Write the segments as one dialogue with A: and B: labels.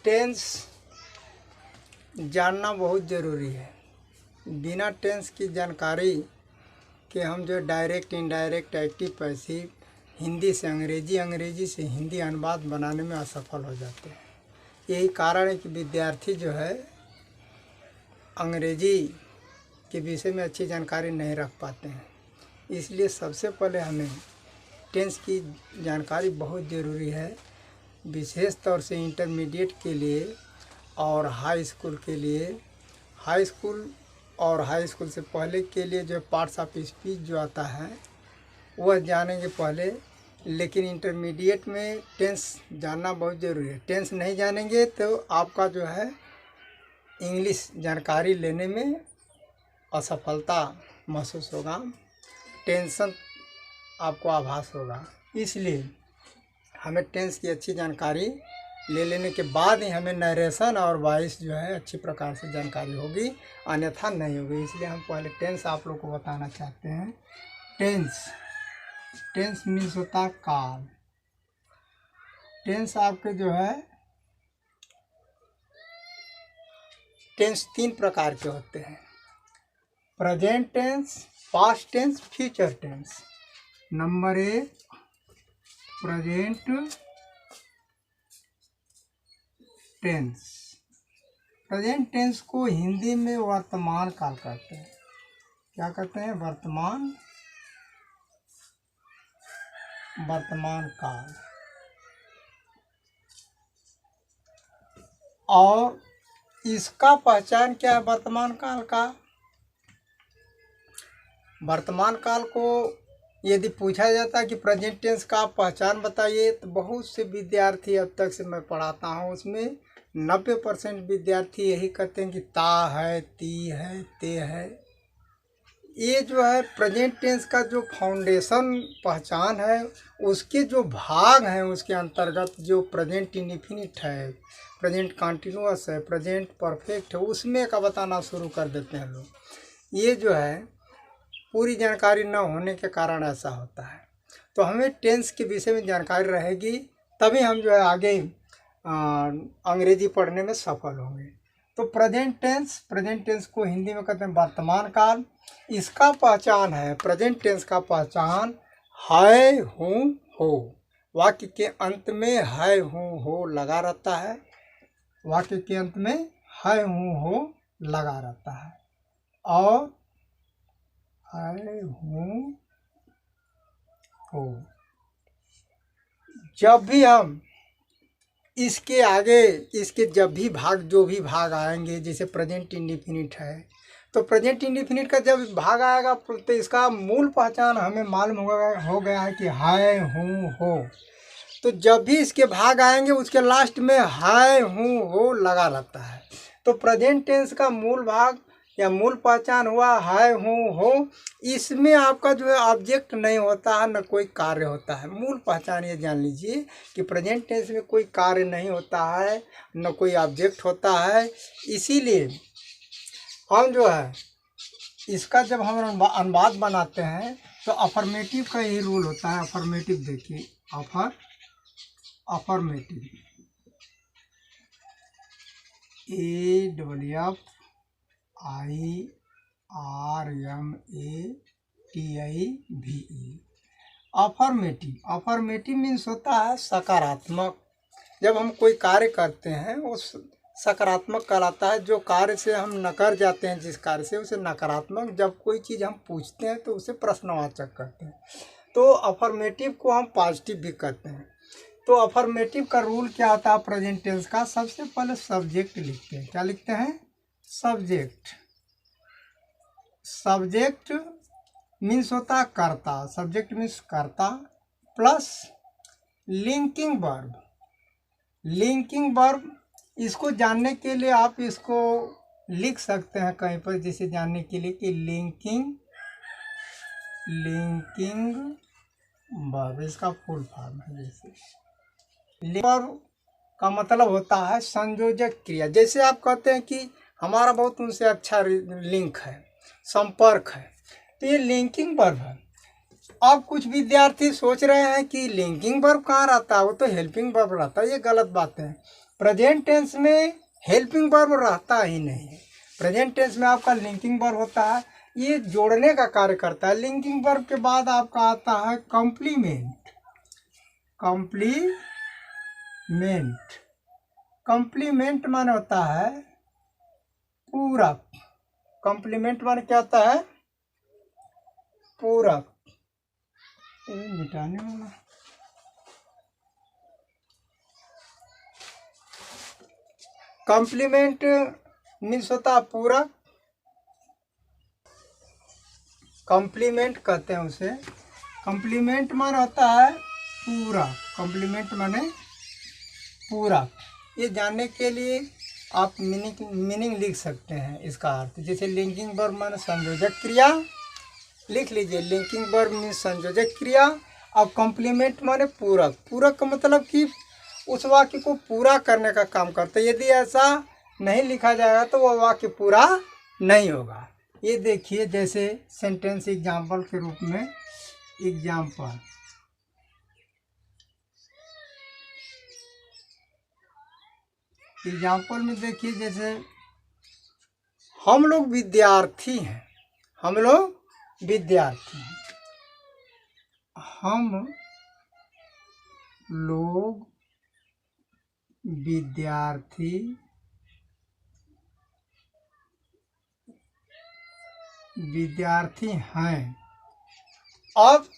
A: Tense जानना बहुत ज़रूरी है। बिना टेंस की जानकारी के हम जो direct, indirect, active, passive, Hindi से अंग्रेजी, अंग्रेजी से हिंदी अनुवाद बनाने में असफल हो जाते हैं। यही कारण है कि विद्यार्थी जो है अंग्रेजी के विषय में अच्छी जानकारी नहीं रख पाते हैं। इसलिए सबसे पहले हमें टेंस की जानकारी बहुत ज़रूरी है, विशेष तौर से इंटरमीडिएट के लिए और हाई स्कूल के लिए। हाई स्कूल और हाई स्कूल से पहले के लिए जो पार्ट्स ऑफ स्पीच जो आता है वह जानेंगे पहले, लेकिन इंटरमीडिएट में टेंस जानना बहुत ज़रूरी है। टेंस नहीं जानेंगे तो आपका जो है इंग्लिश जानकारी लेने में असफलता महसूस होगा, टेंशन आपको आभास होगा। इसलिए हमें टेंस की अच्छी जानकारी ले लेने के बाद ही हमें नरेशन और वॉइस जो है अच्छी प्रकार से जानकारी होगी, अन्यथा नहीं होगी। इसलिए हम पहले टेंस आप लोग को बताना चाहते हैं। टेंस मीन्स होता है काल। टेंस आपके जो है टेंस 3 प्रकार के होते हैं: present tense, past tense, future tense. Number 1 present tense. Present tense को हिंदी में वर्तमान काल कहते हैं। क्या कहते हैं? वर्तमान काल। और इसका पहचान क्या है वर्तमान काल का? वर्तमान काल को यदि पूछा जाता है कि प्रेजेंट टेंस का आप पहचान बताइए, तो बहुत से विद्यार्थी, अब तक से मैं पढ़ाता हूँ उसमें 90% विद्यार्थी यही कहते हैं कि ता है, ती है, ते है। ये जो है प्रेजेंट टेंस का जो फाउंडेशन पहचान है, उसके जो भाग हैं उसके अंतर्गत जो प्रेजेंट इंडेफिनिट है, प्रेजेंट कंटिन्यूअस है, प्रेजेंट परफेक्ट है, उसमें का बताना शुरू कर देते हैं लोग। ये जो है पूरी जानकारी न होने के कारण ऐसा होता है। तो हमें टेंस के विषय में जानकारी रहेगी, तभी हम जो है आगे अंग्रेजी पढ़ने में सफल होंगे। तो प्रेजेंट टेंस को हिंदी में कहते हैं वर्तमान काल। इसका पहचान है, प्रेजेंट टेंस का पहचान है, हूँ, हो। वाक्य के अंत में है, हूँ, हो लगा रहता है। वाक्य के अंत में है, हूँ, हो लगा रहता है। और है, हूँ, हो। जब भी हम इसके आगे इसके जब भी भाग, जो भी भाग आएंगे, जैसे प्रेजेंट इंडेफिनिट है, तो प्रेजेंट इंडेफिनिट का जब भाग आएगा तो इसका मूल पहचान हमें मालूम हो गया है कि है, हूँ, हो। तो जब भी इसके भाग आएंगे उसके लास्ट में है, हूँ, हो लगा रहता है। तो प्रेजेंट टेंस का मूल भाग या मूल पहचान हुआ है, हूँ, हो। इसमें आपका जो है ऑब्जेक्ट नहीं होता है, न कोई कार्य होता है। मूल पहचान ये जान लीजिए कि प्रेजेंट टेंस में कोई कार्य नहीं होता है, न कोई ऑब्जेक्ट होता है। इसीलिए हम जो है इसका जब हम अनुवाद बनाते हैं तो अफर्मेटिव का यही रूल होता है। अफर्मेटिव देखिए, अफर्मेटिव AFFIRMATIVE। अफर्मेटिव मीन्स होता है सकारात्मक। जब हम कोई कार्य करते हैं वो सकारात्मक कहलाता है। जो कार्य से हम नकार जाते हैं, जिस कार्य से, उसे नकारात्मक। जब कोई चीज़ हम पूछते हैं तो उसे प्रश्नवाचक कहते हैं। तो अफर्मेटिव को हम पॉजिटिव भी कहते हैं। तो अफर्मेटिव का रूल क्या होता है प्रेजेंट टेंस का? सबसे पहले सब्जेक्ट लिखते हैं। क्या लिखते हैं? सब्जेक्ट मीन्स होता है कर्ता। सब्जेक्ट मीन्स कर्ता प्लस लिंकिंग वर्ब। इसको जानने के लिए आप इसको लिख सकते हैं कहीं पर, जैसे जानने के लिए कि लिंकिंग वर्ब, इसका फुल फॉर्म है। जैसे वर्ब का मतलब होता है संयोजक क्रिया। जैसे आप कहते हैं कि हमारा बहुत उनसे अच्छा लिंक है, संपर्क है, तो ये लिंकिंग वर्ब है। अब कुछ विद्यार्थी सोच रहे हैं कि लिंकिंग वर्ब कहाँ रहता है, वो तो हेल्पिंग वर्ब रहता है। ये गलत बात है। प्रेजेंट टेंस में हेल्पिंग वर्ब रहता ही नहीं है। प्रेजेंट टेंस में आपका लिंकिंग वर्ब होता है, ये जोड़ने का कार्य करता है। लिंकिंग वर्ब के बाद आपका आता है कॉम्प्लीमेंट। कॉम्प्लीमेंट कॉम्प्लीमेंट माने होता है पूरक। कॉम्प्लीमेंट माने क्या होता है? पूरक। मिटाने वाला कॉम्प्लीमेंट मीन्स होता है पूरक। कॉम्प्लीमेंट कहते हैं उसे। कॉम्प्लीमेंट माने होता है पूरक। कॉम्प्लीमेंट माने पूरक। ये जानने के लिए आप मीनिंग लिख सकते हैं इसका अर्थ। जैसे लिंकिंग वर्ब माने संयोजक क्रिया, लिख लीजिए लिंकिंग वर्ब मीन्स संयोजक क्रिया। और कॉम्प्लीमेंट माने पूरक। पूरक का मतलब कि उस वाक्य को पूरा करने का काम करता है। यदि ऐसा नहीं लिखा जाएगा तो वह वाक्य पूरा नहीं होगा। ये देखिए जैसे सेंटेंस एग्जाम्पल के रूप में एग्जाम्पल में देखिए, जैसे हम लोग विद्यार्थी हैं। हम लोग विद्यार्थी हैं। हम लोग विद्यार्थी हैं। अब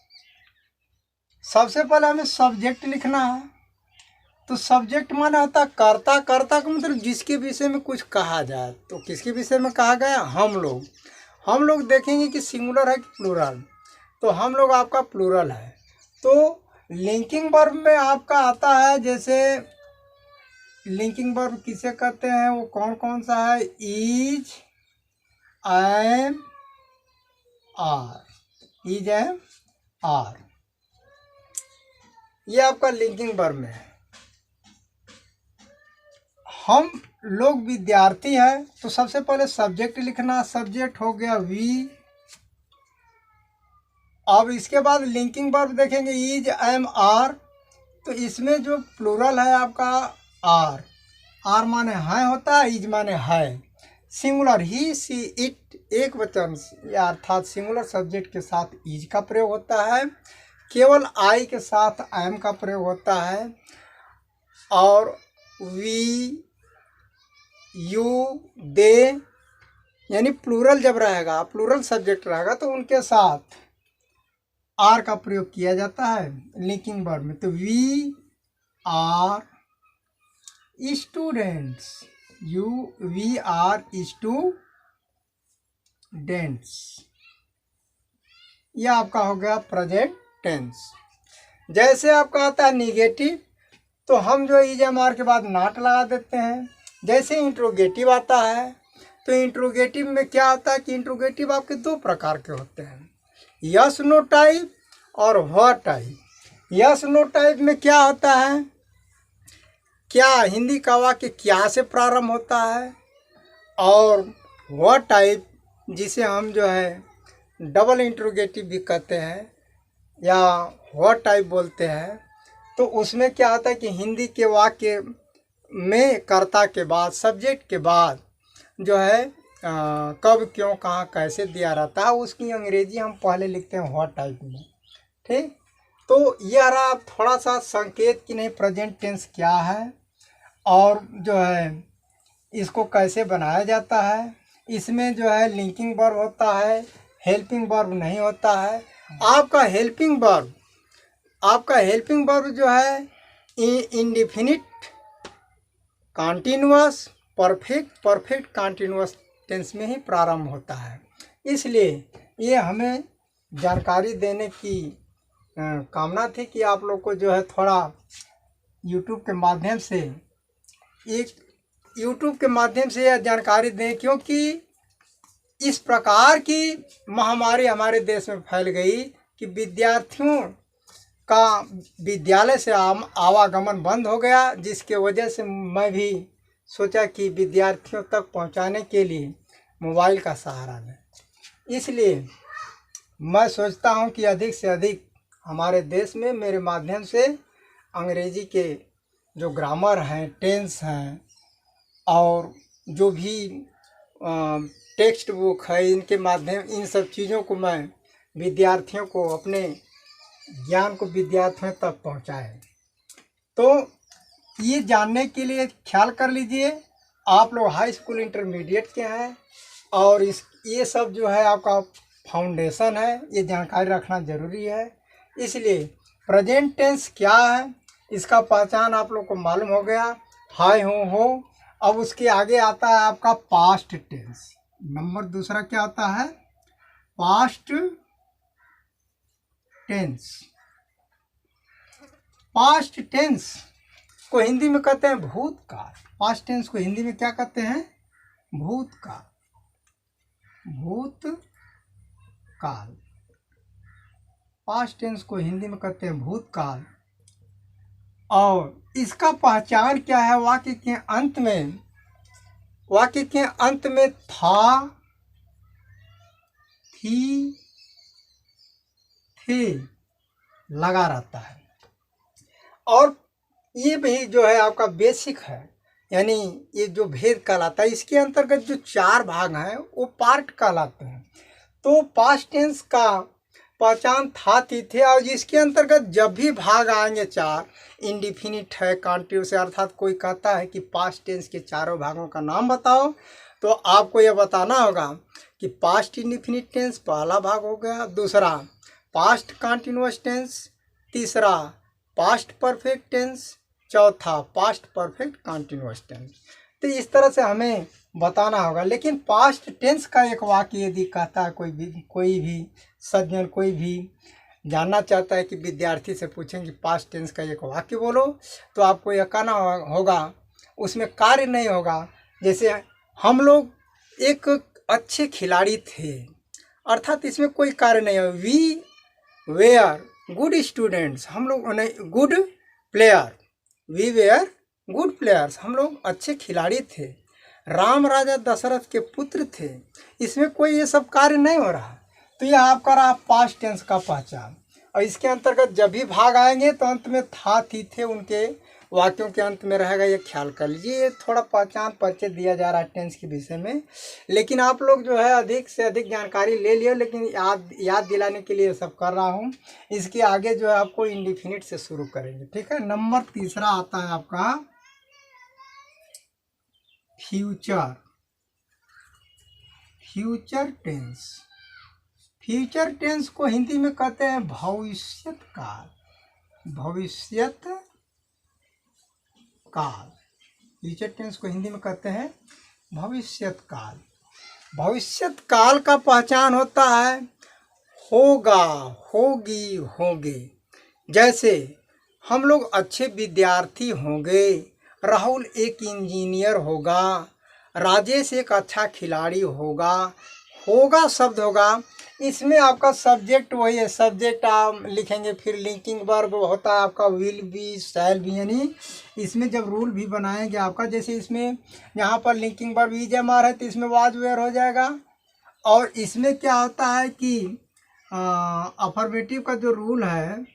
A: सबसे पहले हमें सब्जेक्ट लिखना है। तो सब्जेक्ट माना होता है कर्ता। कर्ता का मतलब जिसके विषय में कुछ कहा जाए। तो किसके विषय में कहा गया? हम लोग। हम लोग देखेंगे कि सिंगुलर है कि प्लूरल। तो हम लोग आपका प्लूरल है। तो लिंकिंग वर्ब में आपका आता है, जैसे लिंकिंग वर्ब किसे कहते हैं, वो कौन कौन सा है? Is, am, are. Is, am, are, ये आपका लिंकिंग वर्ब में है। हम लोग विद्यार्थी हैं, तो सबसे पहले सब्जेक्ट लिखना। सब्जेक्ट हो गया वी। अब इसके बाद लिंकिंग वर्ब देखेंगे इज, एम, आर। तो इसमें जो प्लूरल है आपका आर। आर माने है होता है, इज माने है। सिंगुलर ही, सी, इट एक वचन अर्थात सिंगुलर सब्जेक्ट के साथ इज का प्रयोग होता है। केवल आई के साथ एम का प्रयोग होता है। और वी, यू, दे यानी प्लूरल जब रहेगा, प्लूरल सब्जेक्ट रहेगा तो उनके साथ आर का प्रयोग किया जाता है लिंकिंग वर्ब में। तो we are students. We are students. यह आपका हो गया प्रेजेंट टेंस। जैसे आपका आता है निगेटिव, तो हम जो इज, एम, आर के बाद नॉट लगा देते हैं। जैसे इंट्रोगेटिव आता है, तो इंट्रोगेटिव में क्या होता है कि इंट्रोगेटिव आपके दो प्रकार के होते हैं, यस नो टाइप और what type. Yes no type में क्या होता है? क्या हिंदी का वाक्य क्या से प्रारंभ होता है। और व्हाट टाइप जिसे हम जो है डबल इंट्रोगेटिव भी कहते हैं या व्हाट टाइप बोलते हैं। तो उसमें क्या होता है कि हिंदी के वाक्य में कर्ता के बाद, सब्जेक्ट के बाद जो है कब, क्यों, कहाँ, कैसे दिया रहता है, उसकी अंग्रेजी हम पहले लिखते हैं व्हाट टाइप में। ठीक। तो यह रहा थोड़ा सा संकेत कि नहीं प्रेजेंट टेंस क्या है और जो है इसको कैसे बनाया जाता है। इसमें जो है लिंकिंग वर्ब होता है, हेल्पिंग वर्ब नहीं होता है। आपका हेल्पिंग वर्ब जो है indefinite continuous perfect continuous tense में ही प्रारंभ होता है। इसलिए ये हमें जानकारी देने की कामना थी कि आप लोग को जो है थोड़ा यूट्यूब के माध्यम से यह जानकारी दें, क्योंकि इस प्रकार की महामारी हमारे देश में फैल गई कि विद्यार्थियों का विद्यालय से आवागमन बंद हो गया, जिसके वजह से मैं भी सोचा कि विद्यार्थियों तक पहुंचाने के लिए मोबाइल का सहारा लें। इसलिए मैं सोचता हूं कि अधिक से अधिक हमारे देश में मेरे माध्यम से अंग्रेजी के जो ग्रामर हैं, टेंस हैं, और जो भी टेक्स्ट बुक है, इनके माध्यम इन सब चीज़ों को मैं विद्यार्थियों को, अपने ज्ञान को विद्यार्थियों तक पहुंचाए। तो ये जानने के लिए ख्याल कर लीजिए, आप लोग हाई स्कूल इंटरमीडिएट के हैं और ये सब जो है आपका फाउंडेशन है, ये जानकारी रखना ज़रूरी है। इसलिए प्रेजेंट टेंस क्या है, इसका पहचान आप लोग को मालूम हो गया, हाय हो। अब उसके आगे आता है आपका पास्ट टेंस। नंबर दूसरा क्या आता है? Past tense. पास्ट टेंस को हिंदी में कहते हैं भूतकाल। पास्ट टेंस को हिंदी में क्या कहते हैं? भूतकाल। भूतकाल। पास्ट टेंस को हिंदी में कहते हैं भूतकाल। और इसका पहचान क्या है? वाक्य के अंत में था, थी, थे लगा रहता है। और ये भी जो है आपका बेसिक है, यानी ये जो भेद कहलाता है, इसके अंतर्गत जो 4 भाग हैं वो पार्ट कहलाते हैं। तो पास्ट टेंस का पहचान था, थी, थे, और जिसके अंतर्गत जब भी भाग आएंगे 4, इंडिफिनिट है, कॉन्टिन्यूस है, अर्थात कोई कहता है कि पास्ट टेंस के चारों भागों का नाम बताओ, तो आपको यह बताना होगा कि पास्ट इंडिफिनिट टेंस पहला भाग हो गया, दूसरा पास्ट कॉन्टिन्यूस टेंस, तीसरा पास्ट परफेक्ट टेंस, चौथा पास्ट परफेक्ट कॉन्टिन्यूस टेंस। तो इस तरह से हमें बताना होगा। लेकिन पास्ट टेंस का एक वाक्य यदि कहता है कोई भी सज्जन, कोई भी जानना चाहता है कि विद्यार्थी से पूछें कि पास्ट टेंस का एक वाक्य बोलो, तो आपको यह कहना होगा, उसमें कार्य नहीं होगा। जैसे हम लोग एक अच्छे खिलाड़ी थे, अर्थात इसमें कोई कार्य नहीं है। वी वेयर गुड स्टूडेंट्स, हम लोग good player, we were good players, हम लोग अच्छे खिलाड़ी थे। राम राजा दशरथ के पुत्र थे, इसमें कोई ये सब कार्य नहीं हो रहा। तो यह आपका रहा पास्ट टेंस का पहचान। और इसके अंतर्गत जब भी भाग आएंगे तो अंत में था, थी, थे उनके वाक्यों के अंत में रहेगा, ये ख्याल कर लीजिए। ये थोड़ा पहचान परिचय दिया जा रहा है टेंस के विषय में, लेकिन आप लोग जो है अधिक से अधिक जानकारी ले लियो, लेकिन याद दिलाने के लिए सब कर रहा हूँ। इसके आगे जो है आपको इंडिफिनिट से शुरू करेंगे, ठीक है। नंबर तीसरा आता है आपका future. Future tense. Future tense को हिंदी में कहते हैं भविष्यत काल। भविष्यत काल। फ्यूचर टेंस को हिंदी में कहते हैं भविष्यत काल। भविष्यत काल का पहचान होता है होगा, होगी, होंगे। जैसे हम लोग अच्छे विद्यार्थी होंगे, राहुल एक इंजीनियर होगा, राजेश एक अच्छा खिलाड़ी होगा। होगा शब्द होगा, इसमें आपका सब्जेक्ट वही है, सब्जेक्ट आप लिखेंगे, फिर लिंकिंग वर्ब होता है आपका विल बी, शैल बी, यानी इसमें जब रूल भी बनाएंगे आपका, जैसे इसमें यहाँ पर linking verb is am are है तो इसमें वाज वेयर हो जाएगा। और इसमें क्या होता है कि अफर्मेटिव का जो रूल है,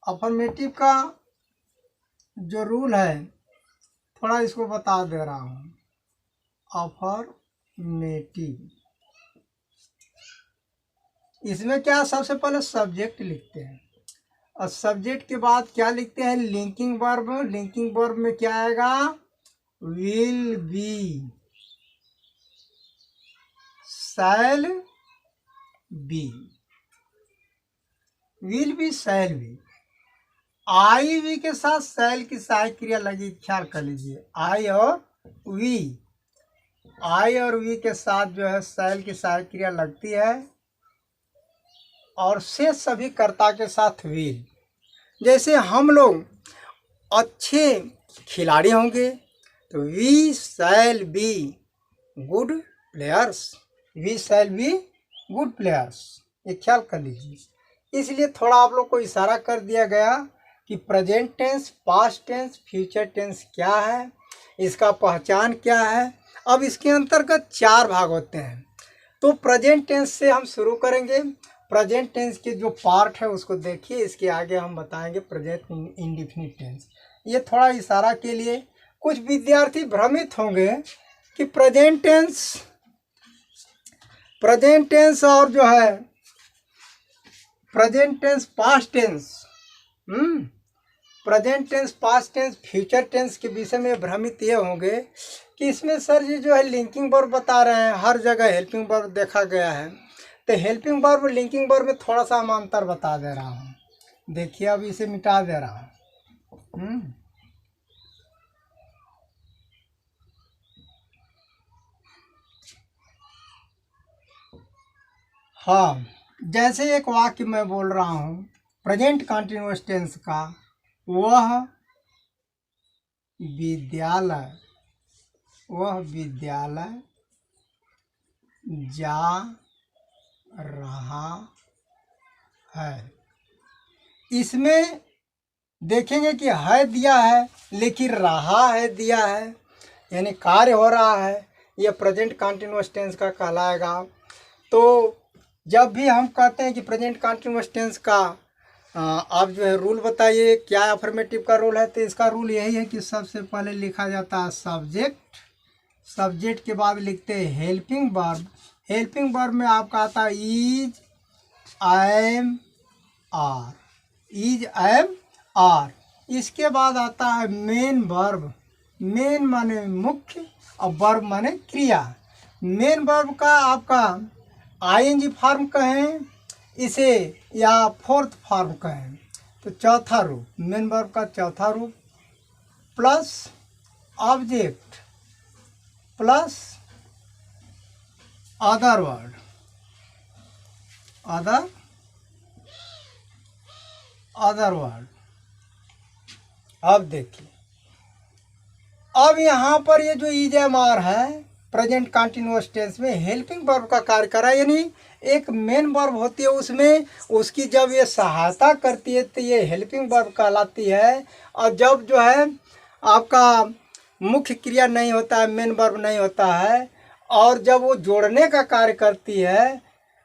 A: अफर्मेटिव का जो रूल है, थोड़ा इसको बता दे रहा हूँ। अफर्मेटिव, इसमें क्या, सबसे पहले सब्जेक्ट लिखते हैं और सब्जेक्ट के बाद क्या लिखते हैं, लिंकिंग वर्ब। लिंकिंग वर्ब में क्या आएगा, will be, shall be, will be, shall be. I we के साथ शैल की सहायक क्रिया लगी, ख्याल कर लीजिए। आई और वी, आई और वी के साथ जो है शैल की सहायक क्रिया लगती है, और शेष सभी कर्ता के साथ विल। जैसे हम लोग अच्छे खिलाड़ी होंगे तो we shall be good players, we shall be good players, ये ख्याल कर लीजिए। इसलिए थोड़ा आप लोग को इशारा कर दिया गया कि present tense, past tense, future tense क्या है, इसका पहचान क्या है। अब इसके अंतर्गत 4 भाग होते हैं, तो प्रेजेंट टेंस से हम शुरू करेंगे। प्रेजेंट टेंस के जो पार्ट है उसको देखिए, इसके आगे हम बताएंगे प्रेजेंट इंडिफिनिट टेंस। ये थोड़ा इशारा के लिए, कुछ विद्यार्थी भ्रमित होंगे कि प्रेजेंट टेंस और जो है present tense past tense, present tense past tense future tense के विषय में भ्रमित ये होंगे कि इसमें सर जी जो है लिंकिंग वर्ब बता रहे हैं, हर जगह हेल्पिंग वर्ब देखा गया है, तो हेल्पिंग वर्ब लिंकिंग वर्ब में थोड़ा सा हम अंतर बता दे रहा हूँ। देखिए अब इसे मिटा दे रहा हूँ। हाँ, जैसे एक वाक्य मैं बोल रहा हूँ प्रेजेंट कंटिन्यूअस टेंस का, वह विद्यालय जा रहा है। इसमें देखेंगे कि है दिया है लेकिन रहा है दिया है, यानी कार्य हो रहा है, यह प्रेजेंट कंटिन्यूअस टेंस का कहलाएगा। तो जब भी हम कहते हैं कि प्रेजेंट कंटिन्यूअस टेंस का आप जो है रूल बताइए, क्या अफर्मेटिव का रूल है, तो इसका रूल यही है कि सबसे पहले लिखा जाता है सब्जेक्ट के बाद लिखते हैं हेल्पिंग वर्ब। हेल्पिंग वर्ब में आपका आता है इज, एम, आर। इसके बाद आता है मेन वर्ब। मेन माने मुख्य और वर्ब माने क्रिया। मेन वर्ब का आपका आईएनजी फॉर्म कहें इसे या फोर्थ फॉर्म कहें, तो चौथा रूप, मेन वर्ब का चौथा रूप plus object plus other word, other word. अब देखिए, अब यहाँ पर ये जो इज एम आर है प्रेजेंट कंटिन्यूअस टेंस में हेल्पिंग वर्ब का कार्य करा, यानी एक मेन वर्ब होती है उसमें उसकी जब ये सहायता करती है तो ये हेल्पिंग वर्ब कहलाती है। और जब जो है आपका मुख्य क्रिया नहीं होता है, मेन वर्ब नहीं होता है, और जब वो जोड़ने का कार्य करती है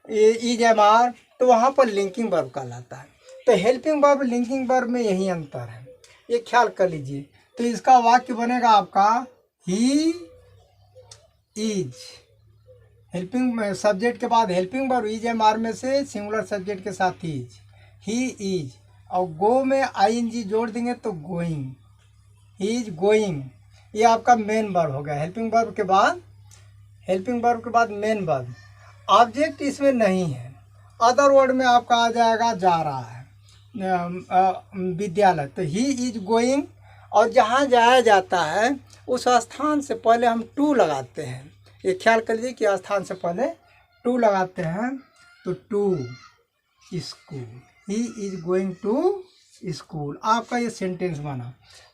A: इज एम आर, तो वहाँ पर लिंकिंग वर्ब कहलाता है। तो हेल्पिंग वर्ब लिंकिंग वर्ब में यही अंतर है, ये ख्याल कर लीजिए। तो इसका वाक्य बनेगा आपका ही इज, हेल्पिंग सब्जेक्ट के बाद helping verb is am are में से सिंगुलर सब्जेक्ट के साथ इज, ही इज, और गो में आईएनजी जोड़ देंगे तो गोइंग, ही इज गोइंग। ये आपका मेन वर्ब हो गया। हेल्पिंग वर्ब के बाद मेन वर्ब। ऑब्जेक्ट इसमें नहीं है। अदर वर्ड में आपका आ जाएगा जा रहा है, विद्यालय, तो ही इज गोइंग। और जहाँ जाया जाता है उस स्थान से पहले हम टू लगाते हैं, ये ख्याल कर लीजिए कि स्थान से पहले टू लगाते हैं, तो to school, he is going to school, आपका ये सेंटेंस बना।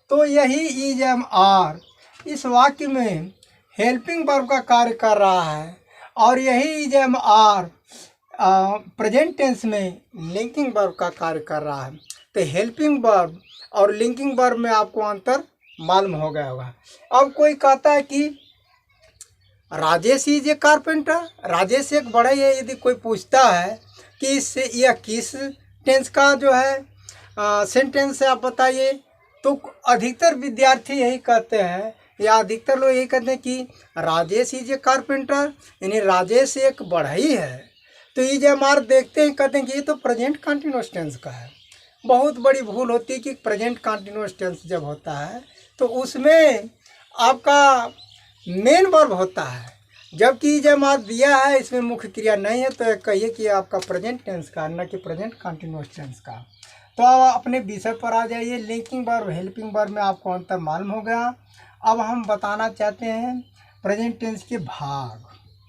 A: तो यही इज एम आर इस वाक्य में हेल्पिंग वर्ब का कार्य कर रहा है, और यही is am are present tense में लिंकिंग वर्ब का कार्य कर रहा है। तो हेल्पिंग वर्ब और लिंकिंग वर्ब में आपको अंतर मालूम हो गया होगा। अब कोई कहता है कि Rajesh is a carpenter, Rajesh एक बढ़ई है। यदि कोई पूछता है कि इससे यह किस टेंस का जो है सेंटेंस है आप बताइए, तो अधिकतर विद्यार्थी यही कहते हैं या अधिकतर लोग यही कहते हैं कि राजेश इज ए कारपेंटर, यानी राजेश एक बढ़ई है। तो इज एम आर देखते हैं, कहते हैं कि ये तो प्रेजेंट कंटिन्यूअस टेंस का है। बहुत बड़ी भूल होती है कि प्रेजेंट कंटिन्यूअस टेंस जब होता है तो उसमें आपका मेन वर्ब होता है, जबकि इज एम आर दिया है इसमें मुख्य क्रिया नहीं है, तो कहिए कि आपका प्रेजेंट टेंस का, न कि प्रेजेंट कंटिन्यूअस टेंस का। तो अब अपने विषय पर आ जाइए। लिंकिंग वर्ब हेल्पिंग वर्ब में आपको अंतर मालूम हो गया। अब हम बताना चाहते हैं प्रेजेंट टेंस के भाग।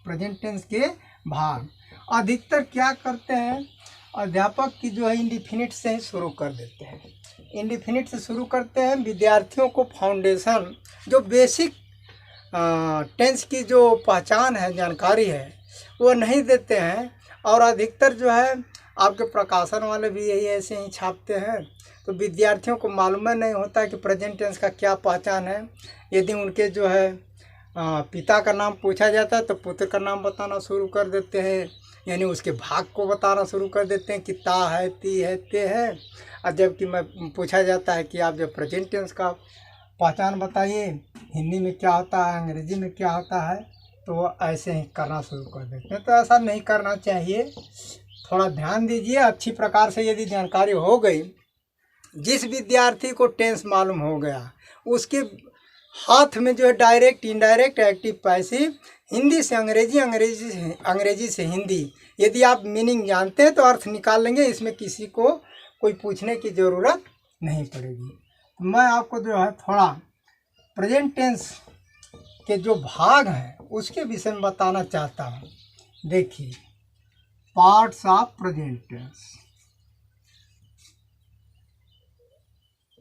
A: प्रेजेंट टेंस के भाग अधिकतर क्या करते हैं, अध्यापक की जो है इंडिफिनिट से ही शुरू कर देते हैं। इंडिफिनिट से शुरू करते हैं, विद्यार्थियों को फाउंडेशन जो बेसिक टेंस की जो पहचान है, जानकारी है, वो नहीं देते हैं। और अधिकतर जो है आपके प्रकाशन वाले भी यही ऐसे ही छापते हैं, तो विद्यार्थियों को मालूम नहीं होता कि प्रेजेंट टेंस का क्या पहचान है। यदि उनके जो है पिता का नाम पूछा जाता है तो पुत्र का नाम बताना शुरू कर देते हैं, यानी उसके भाग को बताना शुरू कर देते हैं कि ता है, ती है, ते है। और जबकि मैं पूछा जाता है कि आप जब प्रेजेंट टेंस का पहचान बताइए, हिंदी में क्या होता है, अंग्रेजी में क्या होता है, तो वो ऐसे ही करना शुरू कर देते हैं। तो ऐसा नहीं करना चाहिए, थोड़ा ध्यान दीजिए। अच्छी प्रकार से यदि जानकारी हो गई, जिस विद्यार्थी को टेंस मालूम हो गया उसके हाथ में जो है direct, indirect, active, passive, Hindi से अंग्रेजी, अंग्रेजी से हिंदी, यदि आप मीनिंग जानते हैं तो अर्थ निकाल लेंगे। इसमें किसी को कोई पूछने की ज़रूरत नहीं पड़ेगी। मैं आपको जो है थोड़ा प्रेजेंट टेंस के जो भाग हैं उसके विषय में बताना चाहता हूँ। देखिए, parts of present tense,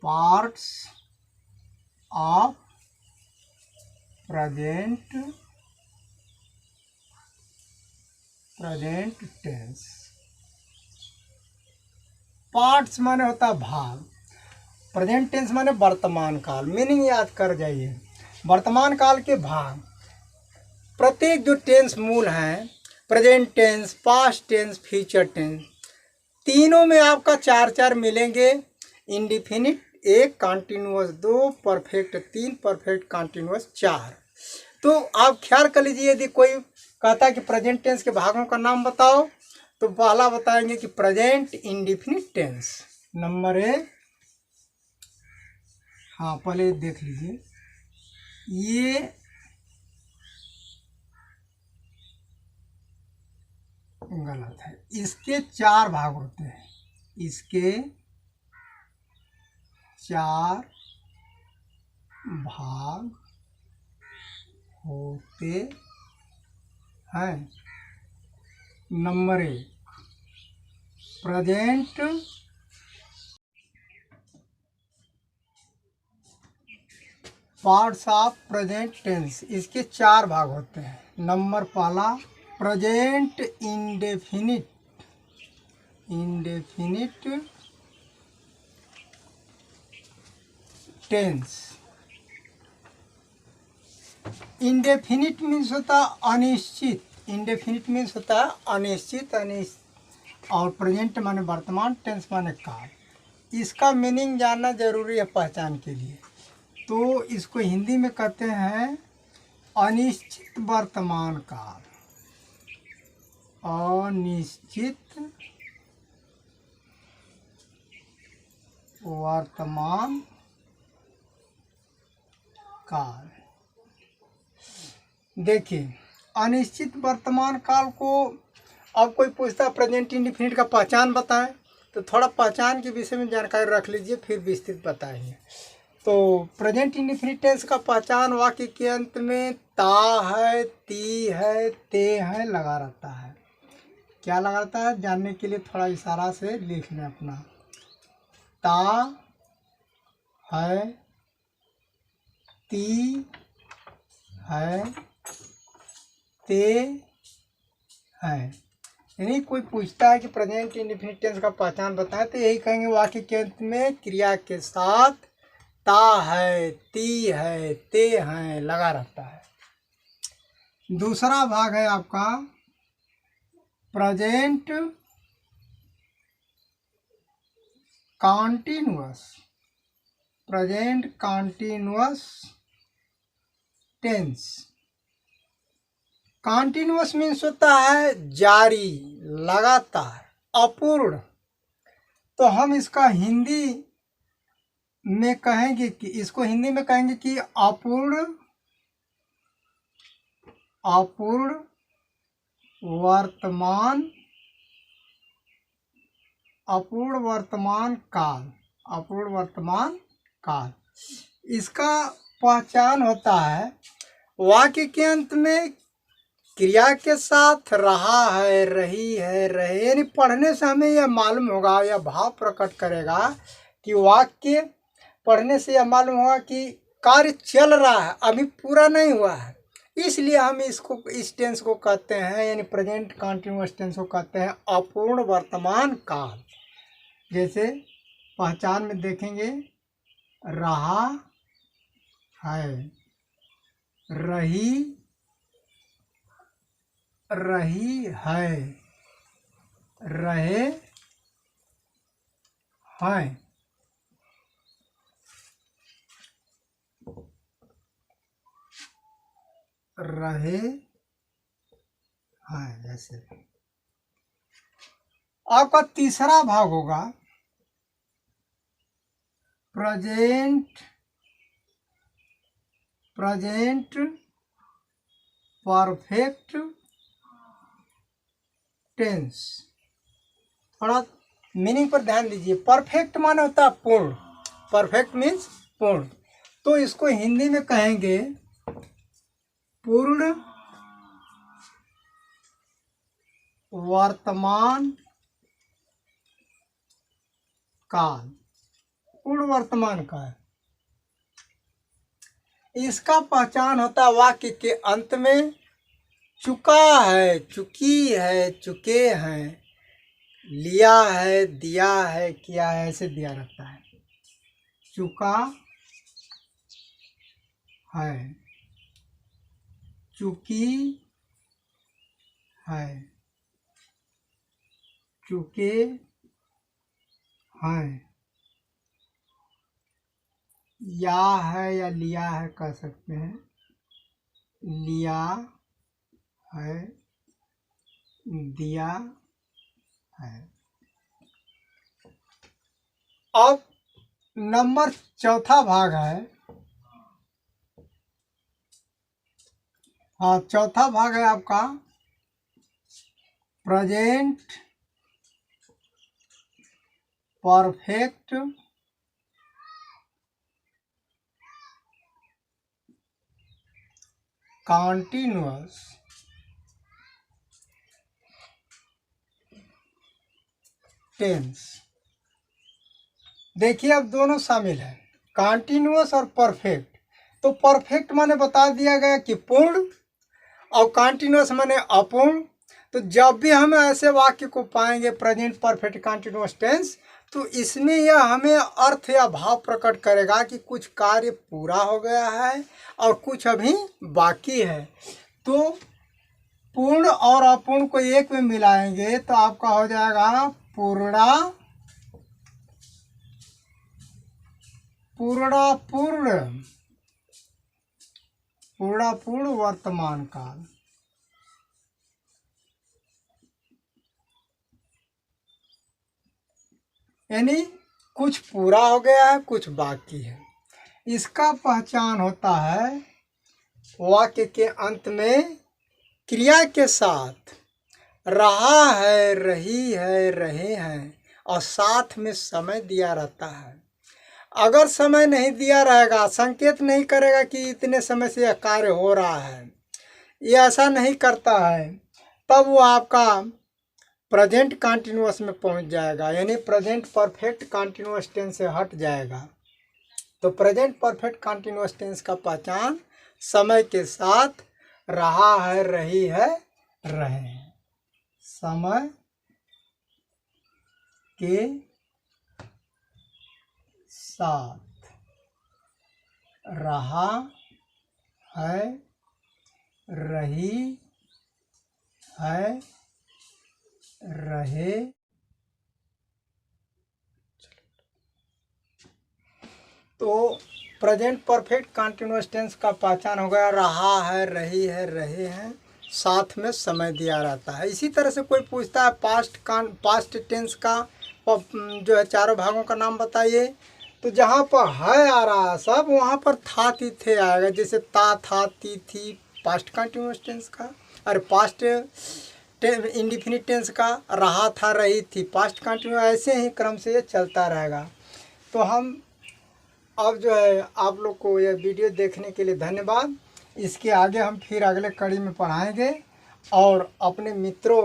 A: parts of present tense. Parts माने होता है भाग, प्रेजेंट टेंस माने वर्तमान काल। मीनिंग याद कर जाइए, वर्तमान काल के भाग। प्रत्येक जो टेंस मूल हैं, present tense, past tense, future tense, तीनों में आपका 4 मिलेंगे। Indefinite 1, continuous 2, perfect 3, perfect continuous 4। तो आप ख्याल कर लीजिए, यदि कोई कहता है कि प्रेजेंट टेंस के भागों का नाम बताओ, तो पहला बताएंगे कि प्रेजेंट इंडिफिनिट टेंस, नंबर 1। हाँ, पहले देख लीजिए, ये गलत है। इसके 4 भाग होते हैं, इसके 4 भाग होते हैं। Number 1, present parts of present tense, इसके 4 भाग होते हैं। नंबर पहला, present indefinite tense. Indefinite means होता अनिश्चित, इंडेफिनिट मीन्स होता है अनिश्चित, और प्रेजेंट माने वर्तमान, टेंस माने काल। इसका मीनिंग जानना जरूरी है पहचान के लिए। तो इसको हिंदी में कहते हैं अनिश्चित वर्तमान काल, अनिश्चित वर्तमान काल। देखिए, अनिश्चित वर्तमान काल को अब कोई पूछता है प्रेजेंट इंडिफिनिट का पहचान बताएं, तो थोड़ा पहचान के विषय में जानकारी रख लीजिए, फिर विस्तृत बताएंगे। तो प्रेजेंट इंडिफिनिट टेंस का पहचान वाक्य के अंत में ता है, ती है, ते है लगा रहता है। क्या लगा रहता है जानने के लिए थोड़ा इशारा से लिख लें अपना। ता है, ती है, ते है। यानी कोई पूछता है कि प्रेजेंट इंडिफिनिट टेंस का पहचान बताएं, तो यही कहेंगे वाक्य के अंत में क्रिया के साथ ता है, ती है, ते हैं लगा रहता है। दूसरा भाग है आपका present continuous, present continuous tense. Continuous means होता है जारी, लगातार, अपूर्ण। तो हम इसका हिंदी में कहेंगे कि इसको हिंदी में कहेंगे कि अपूर्ण वर्तमान, अपूर्ण वर्तमान काल, अपूर्ण वर्तमान काल। इसका पहचान होता है वाक्य के अंत में क्रिया के साथ रहा है, रही है, रहे। यानी पढ़ने से हमें यह मालूम होगा, यह भाव प्रकट करेगा कि वाक्य पढ़ने से यह मालूम होगा कि कार्य चल रहा है, अभी पूरा नहीं हुआ है। इसलिए हम इस टेंस को कहते हैं, यानी प्रेजेंट कॉन्टिन्यूअस टेंस को कहते हैं अपूर्ण वर्तमान काल। जैसे पहचान में देखेंगे, रहा है, रही है, रहे हैं। रहे हैं ऐसे। आपका तीसरा भाग होगा प्रेजेंट परफेक्ट टेंस। थोड़ा मीनिंग पर ध्यान दीजिए। परफेक्ट माने होता है पूर्ण, परफेक्ट मीन्स पूर्ण, तो इसको हिंदी में कहेंगे पूर्ण वर्तमान काल। पूर्ण वर्तमान काल। इसका पहचान होता है वाक्य के अंत में चुका है, चुकी है, चुके हैं, लिया है, दिया है, किया है, ऐसे दिया रहता है। चुका है, चुकी है, चुके हैं, या है या लिया है कह सकते हैं, लिया है, दिया है। अब नंबर चौथा भाग है। हाँ, चौथा भाग है आपका प्रेजेंट परफेक्ट कॉन्टिन्यूअस टेंस। देखिए अब दोनों शामिल है, कॉन्टिन्यूअस और परफेक्ट। तो परफेक्ट माने बता दिया गया कि पूर्ण, और कॉन्टिन्यूअस माने अपूर्ण। तो जब भी हम ऐसे वाक्य को पाएंगे प्रेजेंट परफेक्ट कॉन्टिन्यूअस टेंस, तो इसमें यह हमें अर्थ या भाव प्रकट करेगा कि कुछ कार्य पूरा हो गया है और कुछ अभी बाकी है। तो पूर्ण और अपूर्ण को एक में मिलाएंगे तो आपका हो जाएगा पूर्ण वर्तमान काल। यानी कुछ पूरा हो गया है, कुछ बाकी है। इसका पहचान होता है वाक्य के अंत में क्रिया के साथ रहा है, रही है, रहे हैं, और साथ में समय दिया रहता है। अगर समय नहीं दिया रहेगा, संकेत नहीं करेगा कि इतने समय से यह कार्य हो रहा है, ये ऐसा नहीं करता है, तब वो आपका प्रेजेंट कॉन्टिन्यूअस में पहुंच जाएगा, यानी प्रेजेंट परफेक्ट कॉन्टिन्यूअस टेंस से हट जाएगा। तो प्रेजेंट परफेक्ट कॉन्टिन्यूअस टेंस का पहचान समय के साथ रहा है, रही है, रहे हैं। समय के साथ रहा है, रही है, रहे। तो प्रेजेंट परफेक्ट कॉन्टिन्यूअस टेंस का पहचान हो गया रहा है, रही है, रहे हैं, साथ में समय दिया रहता है। इसी तरह से कोई पूछता है पास्ट टेंस का जो है चारों भागों का नाम बताइए, तो जहाँ पर है आ रहा है सब, वहाँ पर था थी थे आएगा। जैसे ता था ती थी पास्ट कॉन्टिन्यूअस टेंस का, और पास्ट इंडिफिनिट टेंस का रहा था, रही थी पास्ट कॉन्टिन्यूअस। ऐसे ही क्रम से ये चलता रहेगा। तो हम अब जो है आप लोग को यह वीडियो देखने के लिए धन्यवाद। इसके आगे हम फिर अगले कड़ी में पढ़ाएंगे, और अपने मित्रों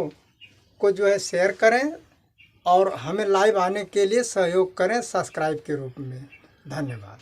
A: को जो है शेयर करें और हमें लाइव आने के लिए सहयोग करें सब्सक्राइब के रूप में। धन्यवाद।